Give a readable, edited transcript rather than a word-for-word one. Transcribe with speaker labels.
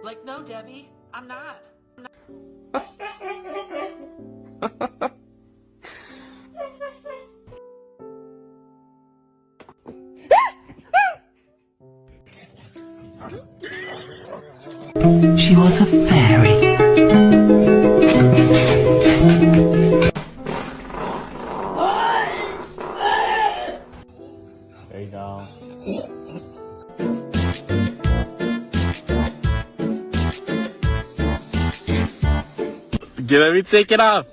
Speaker 1: Like, no, Debbie, I'm not. She was a fairy.
Speaker 2: There you go. Let me take it off.